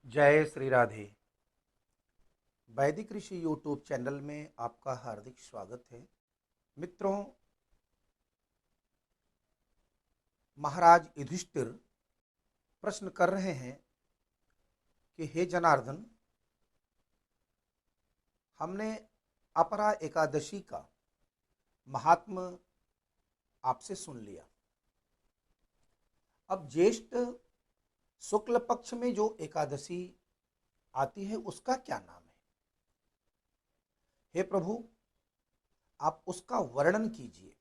जय श्री राधे। वैदिक ऋषि YouTube channel में आपका हार्दिक स्वागत है। मित्रों, महाराज युधिष्ठिर प्रश्न कर रहे हैं कि हे जनार्दन, हमने अपरा एकादशी का महात्म आपसे सुन लिया। अब ज्येष्ठ शुक्ल पक्ष में जो एकादशी आती है उसका क्या नाम है? हे प्रभु, आप उसका वर्णन कीजिए।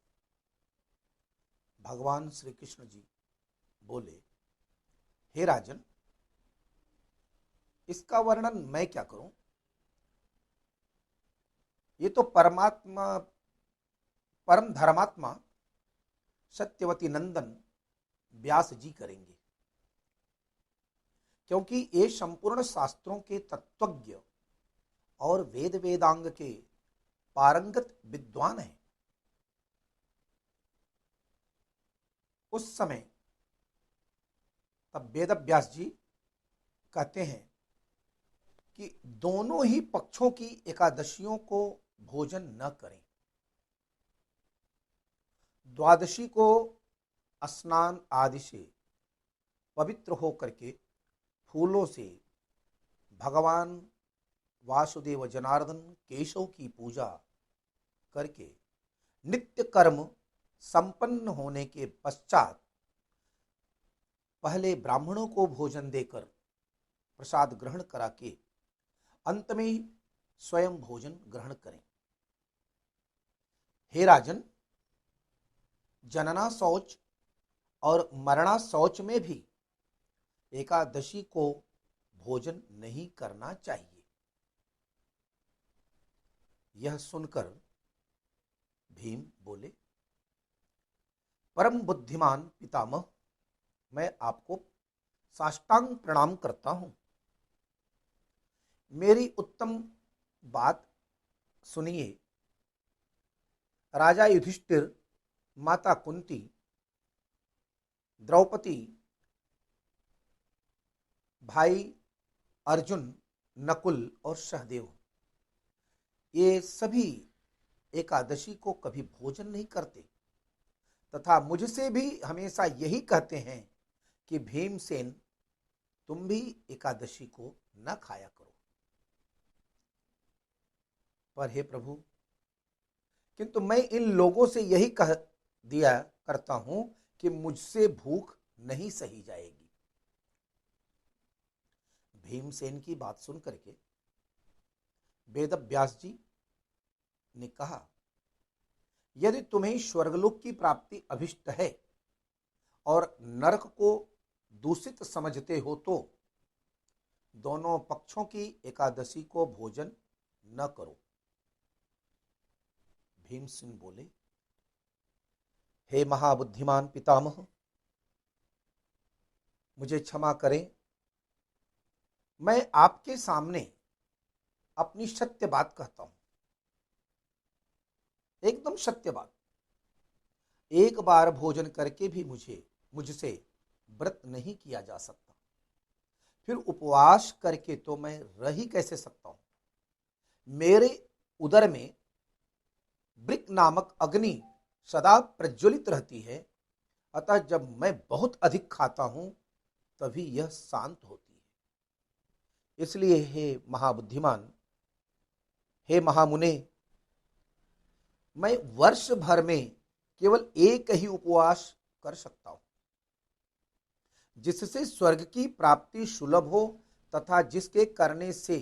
भगवान श्री कृष्ण जी बोले, हे राजन, इसका वर्णन मैं क्या करूं? ये तो परमात्मा, परम धर्मात्मा सत्यवती नंदन व्यास जी करेंगे, क्योंकि ये संपूर्ण शास्त्रों के तत्वज्ञ और वेद वेदांग के पारंगत विद्वान हैं। उस समय तब वेद व्यास जी कहते हैं कि दोनों ही पक्षों की एकादशियों को भोजन न करें। द्वादशी को स्नान आदि से पवित्र होकर के फूलों से भगवान वासुदेव जनार्दन केशव की पूजा करके नित्य कर्म संपन्न होने के पश्चात पहले ब्राह्मणों को भोजन देकर प्रसाद ग्रहण करा के अंत में स्वयं भोजन ग्रहण करें। हे राजन, जनना शौच और मरणा शौच में भी एकादशी को भोजन नहीं करना चाहिए। यह सुनकर भीम बोले, परम बुद्धिमान पितामह, मैं आपको साष्टांग प्रणाम करता हूं। मेरी उत्तम बात सुनिए। राजा युधिष्ठिर, माता कुंती, द्रौपदी, भाई अर्जुन, नकुल और सहदेव, ये सभी एकादशी को कभी भोजन नहीं करते तथा मुझसे भी हमेशा यही कहते हैं कि भीमसेन, तुम भी एकादशी को न खाया करो। पर हे प्रभु, किंतु मैं इन लोगों से यही कह दिया करता हूं कि मुझसे भूख नहीं सही जाएगी। भीमसेन की बात सुन करके वेद व्यास जी ने कहा, यदि तुम्हें स्वर्गलोक की प्राप्ति अभिष्ट है और नरक को दूषित समझते हो तो दोनों पक्षों की एकादशी को भोजन न करो। भीमसेन बोले, हे महाबुद्धिमान पितामह, मुझे क्षमा करें। मैं आपके सामने अपनी सत्य बात कहता हूं, एकदम सत्य बात। एक बार भोजन करके भी मुझसे व्रत नहीं किया जा सकता, फिर उपवास करके तो मैं रह ही कैसे सकता हूं। मेरे उदर में वृक नामक अग्नि सदा प्रज्वलित रहती है, अतः जब मैं बहुत अधिक खाता हूं तभी यह शांत होती है। इसलिए हे महाबुद्धिमान, हे महामुने, मैं वर्ष भर में केवल एक ही उपवास कर सकता हूं, जिससे स्वर्ग की प्राप्ति सुलभ हो तथा जिसके करने से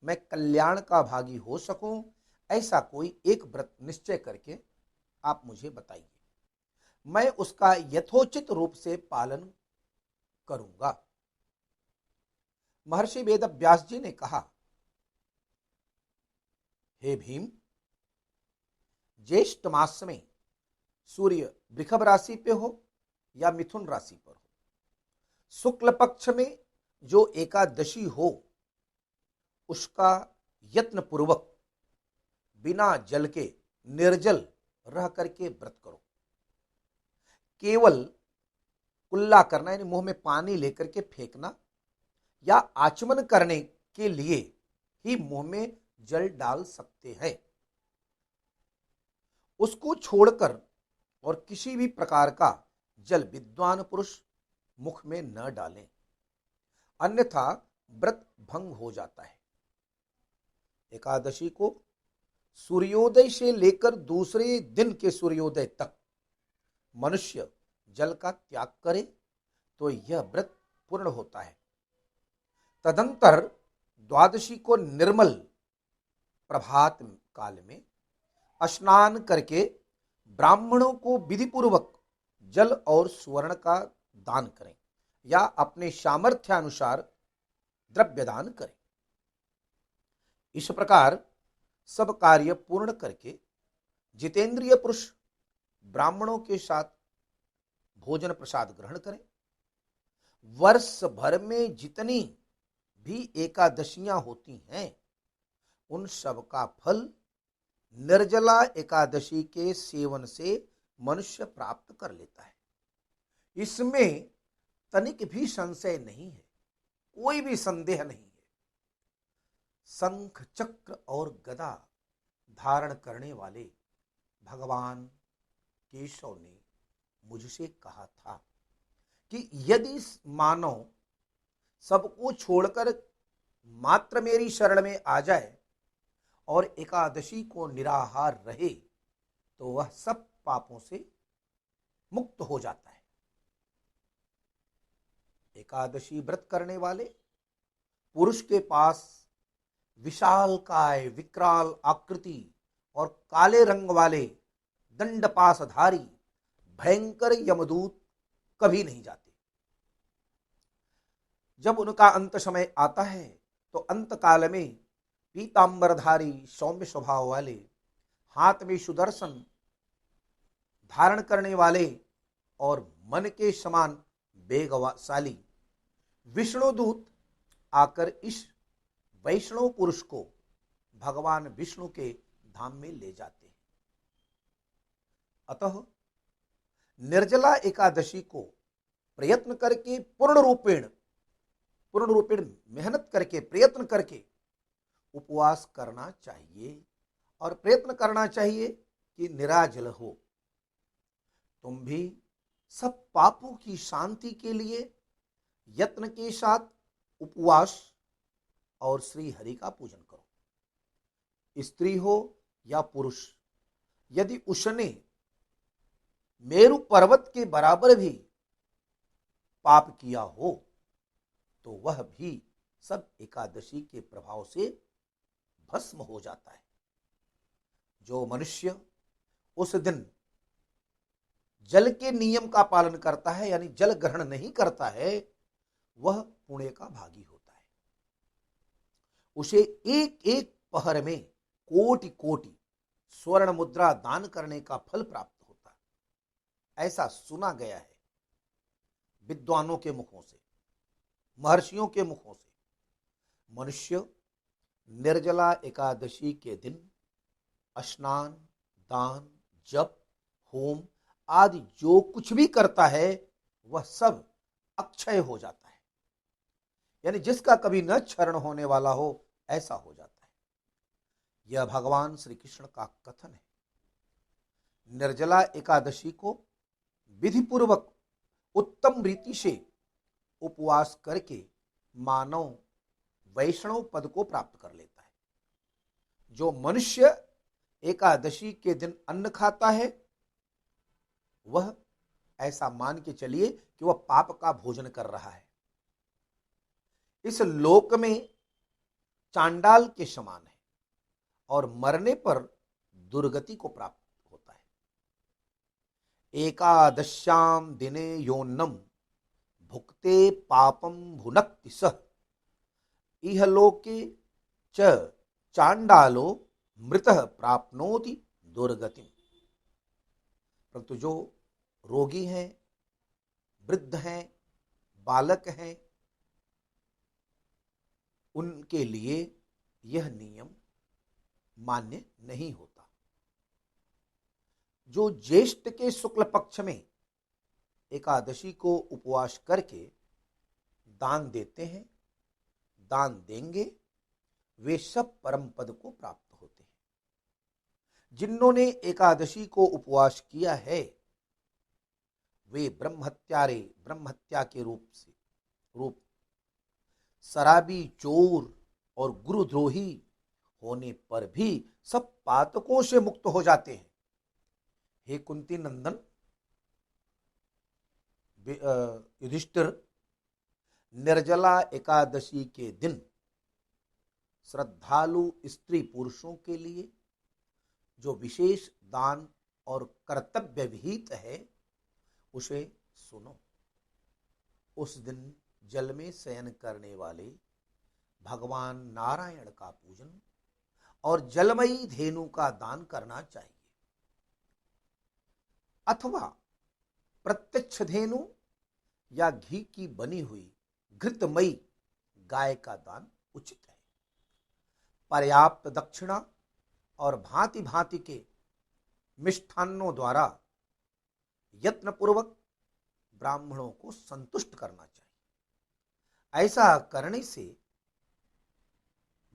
मैं कल्याण का भागी हो सकूं। ऐसा कोई एक व्रत निश्चय करके आप मुझे बताइए, मैं उसका यथोचित रूप से पालन करूंगा। महर्षि वेद व्यास जी ने कहा, हे भीम, ज्येष्ठ मास में सूर्य वृषभ राशि पे हो या मिथुन राशि पर हो, शुक्ल पक्ष में जो एकादशी हो उसका यत्न पूर्वक बिना जल के निर्जल रह करके व्रत करो। केवल कुल्ला करना यानी मुंह में पानी लेकर के फेंकना या आचमन करने के लिए ही मुंह में जल डाल सकते हैं। उसको छोड़कर और किसी भी प्रकार का जल विद्वान पुरुष मुख में न डालें, अन्यथा व्रत भंग हो जाता है। एकादशी को सूर्योदय से लेकर दूसरे दिन के सूर्योदय तक मनुष्य जल का त्याग करे तो यह व्रत पूर्ण होता है। तदंतर द्वादशी को निर्मल प्रभात काल में स्नान करके ब्राह्मणों को विधिपूर्वक जल और सुवर्ण का दान करें या अपने सामर्थ्यानुसार द्रव्य दान करें। इस प्रकार सब कार्य पूर्ण करके जितेंद्रिय पुरुष ब्राह्मणों के साथ भोजन प्रसाद ग्रहण करें। वर्ष भर में जितनी भी एकादशियां होती हैं उन सब का फल निर्जला एकादशी के सेवन से मनुष्य प्राप्त कर लेता है। इसमें तनिक भी संशय नहीं है, कोई भी संदेह नहीं है। शंख चक्र और गदा धारण करने वाले भगवान केशव ने मुझसे कहा था कि यदि मानव सबको छोड़कर मात्र मेरी शरण में आ जाए और एकादशी को निराहार रहे तो वह सब पापों से मुक्त हो जाता है। एकादशी व्रत करने वाले पुरुष के पास विशालकाय विकराल आकृति और काले रंग वाले दंडपासधारी भयंकर यमदूत कभी नहीं जाते। जब उनका अंत समय आता है तो अंत काल में पीतांबरधारी सौम्य स्वभाव वाले, हाथ में सुदर्शन धारण करने वाले और मन के समान वेगशाली विष्णुदूत आकर इस वैष्णव पुरुष को भगवान विष्णु के धाम में ले जाते हैं। अतः निर्जला एकादशी को प्रयत्न करके पूर्ण रूपेण मेहनत करके प्रयत्न करके उपवास करना चाहिए और प्रयत्न करना चाहिए कि निराजल हो। तुम भी सब पापों की शांति के लिए यत्न के साथ उपवास और श्री हरि का पूजन करो। स्त्री हो या पुरुष, यदि उसने मेरु पर्वत के बराबर भी पाप किया हो तो वह भी सब एकादशी के प्रभाव से भस्म हो जाता है। जो मनुष्य उस दिन जल के नियम का पालन करता है यानी जल ग्रहण नहीं करता है वह पुण्य का भागी होता है। उसे एक एक पहर में कोटि कोटि स्वर्ण मुद्रा दान करने का फल प्राप्त होता है। ऐसा सुना गया है विद्वानों के मुखों से, महर्षियों के मुखों से। मनुष्य निर्जला एकादशी के दिन स्नान, दान, जप, होम आदि जो कुछ भी करता है वह सब अक्षय हो जाता है, यानी जिसका कभी न क्षरण होने वाला हो ऐसा हो जाता है। यह भगवान श्री कृष्ण का कथन है। निर्जला एकादशी को विधिपूर्वक उत्तम रीति से उपवास करके मानव वैष्णव पद को प्राप्त कर लेता है। जो मनुष्य एकादशी के दिन अन्न खाता है वह ऐसा मान के चलिए कि वह पाप का भोजन कर रहा है। इस लोक में चांडाल के समान है और मरने पर दुर्गति को प्राप्त होता है। एकादश्याम दिने योन्नम भुक्ते पापम भुनक्ति सह इहलोके च चांडालो मृतः प्राप्नोति दुर्गति। परंतु जो रोगी हैं, वृद्ध हैं, बालक हैं, उनके लिए यह नियम मान्य नहीं होता। जो ज्येष्ठ के शुक्ल पक्ष में एकादशी को उपवास करके दान देते हैं दान देंगे वे सब परम पद को प्राप्त होते हैं। जिन्होंने एकादशी को उपवास किया है वे ब्रह्महत्या के रूप शराबी, चोर और गुरुद्रोही होने पर भी सब पातकों से मुक्त हो जाते हैं। हे कुंती नंदन युधिष्ठिर, निर्जला एकादशी के दिन श्रद्धालु स्त्री पुरुषों के लिए जो विशेष दान और कर्तव्य विहित है उसे सुनो। उस दिन जल में शयन करने वाले भगवान नारायण का पूजन और जलमयी धेनु का दान करना चाहिए, अथवा प्रत्यक्ष धेनु या घी की बनी हुई घृतमयी गाय का दान उचित है। पर्याप्त दक्षिणा और भांति भांति के मिष्ठान्नों द्वारा यत्नपूर्वक ब्राह्मणों को संतुष्ट करना चाहिए। ऐसा करने से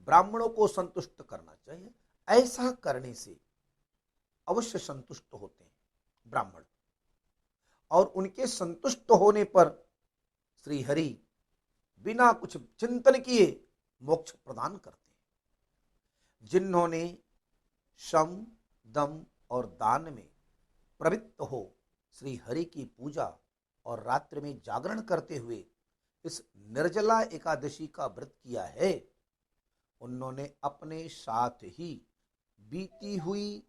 ब्राह्मणों को संतुष्ट करना चाहिए, ऐसा करने से अवश्य संतुष्ट होते हैं ब्राह्मण, और उनके संतुष्ट होने पर श्री हरि बिना कुछ चिंतन किए मोक्ष प्रदान करते हैं। जिन्होंने शम, दम और दान में प्रवृत्त हो श्री हरि की पूजा और रात्रि में जागरण करते हुए इस निर्जला एकादशी का व्रत किया है, उन्होंने अपने साथ ही बीती हुई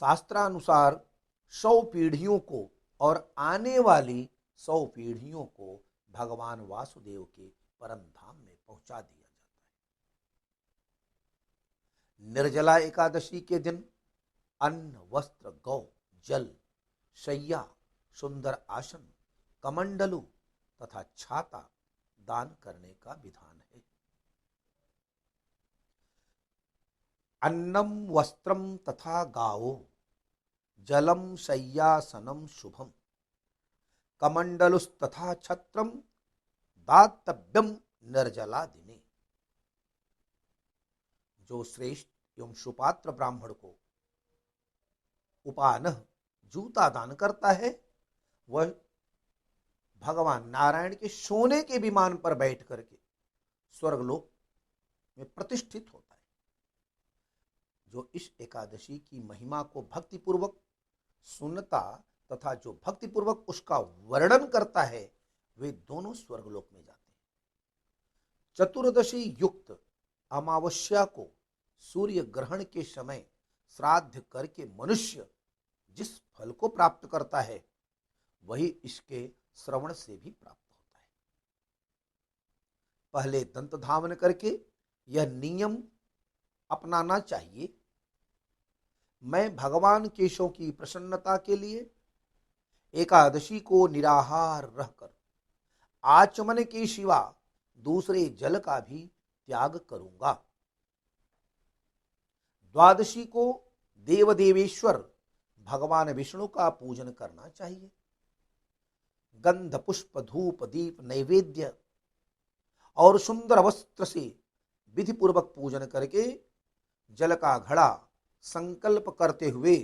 शास्त्रानुसार 100 पीढ़ियों को और आने वाली 100 पीढ़ियों को भगवान वासुदेव के परम धाम में पहुंचा दिया जाता है। निर्जला एकादशी के दिन अन्न, वस्त्र, गौ, जल, शैया, सुंदर आसन, कमंडलू तथा छाता दान करने का विधान है। अन्नम वस्त्रम तथा गावो जलम शय्यासनम शुभम कमंडलुस्तथा छत्रम दातव्यम निर्जला दिने। जो श्रेष्ठ एवं सुपात्र ब्राह्मण को उपानह जूता दान करता है वह भगवान नारायण के सोने के विमान पर बैठ करके स्वर्गलोक में प्रतिष्ठित होता है। जो इस एकादशी की महिमा को भक्तिपूर्वक सुनता तथा जो भक्तिपूर्वक उसका वर्णन करता है वे दोनों स्वर्गलोक में जाते हैं। चतुर्दशी युक्त अमावस्या को सूर्य ग्रहण के समय श्राद्ध करके मनुष्य जिस फल को प्राप्त करता है वही इसके श्रवण से भी प्राप्त होता है। पहले दंत धावन करके यह नियम अपनाना चाहिए, मैं भगवान केशव की प्रसन्नता के लिए एकादशी को निराहार रहकर आचमन के सिवा दूसरे जल का भी त्याग करूंगा। द्वादशी को देवदेवेश्वर भगवान विष्णु का पूजन करना चाहिए। गंध, पुष्प, धूप, दीप, नैवेद्य और सुंदर वस्त्र से विधि पूर्वक पूजन करके जल का घड़ा संकल्प करते हुए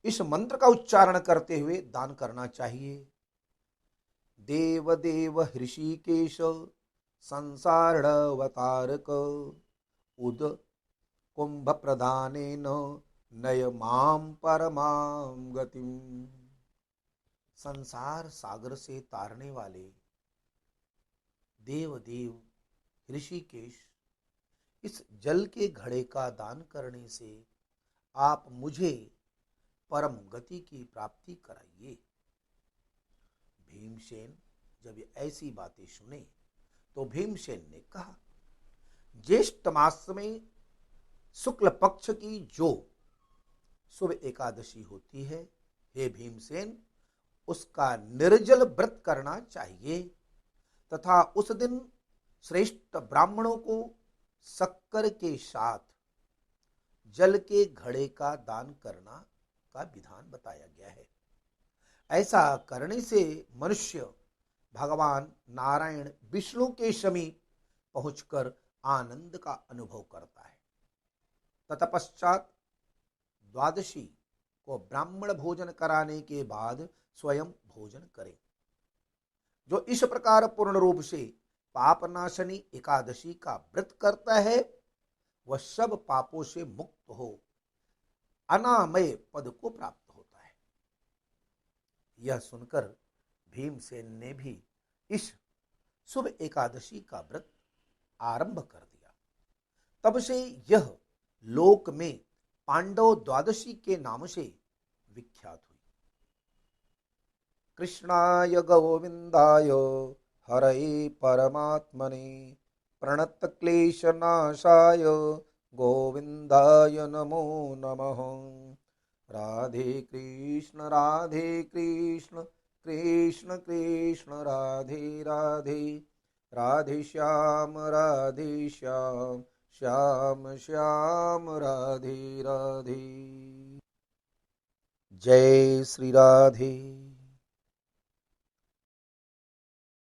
इस मंत्र का उच्चारण करते हुए दान करना चाहिए। देव देव हृषिकेश संसारणवतारक उद कुंभ प्रदानेन नय माम परमाम गतिम। संसार सागर से तारने वाले देव देव ऋषिकेश, इस जल के घड़े का दान करने से आप मुझे परम गति की प्राप्ति कराइए। भीमसेन जब ये ऐसी बातें सुने तो भीमसेन ने कहा, ज्येष्ठ मास में शुक्ल पक्ष की जो शुभ एकादशी होती है, हे भीमसेन, उसका निर्जल व्रत करना चाहिए तथा उस दिन श्रेष्ठ ब्राह्मणों को शक्कर के साथ जल के घड़े का दान करना का विधान बताया गया है। ऐसा करने से मनुष्य भगवान नारायण विष्णु के समीप पहुंचकर आनंद का अनुभव करता है। तत्पश्चात द्वादशी को ब्राह्मण भोजन कराने के बाद स्वयं भोजन करें। जो इस प्रकार पूर्ण रूप से पापनाशनी एकादशी का व्रत करता है वह सब पापों से मुक्त हो अनामय पद को प्राप्त होता है। यह सुनकर भीमसेन ने भी इस शुभ एकादशी का व्रत आरंभ कर दिया। तब से यह लोक में पांडव द्वादशी के नाम से विख्यात हुई। कृष्णाय गोविंदाय हरये परमात्मने प्रणतक्लेशनाशाय गोविंदाय नमो नमः। राधे कृष्ण कृष्ण कृष्ण राधे राधे, राधे श्याम श्याम श्याम राधे राधे। जय श्री राधे।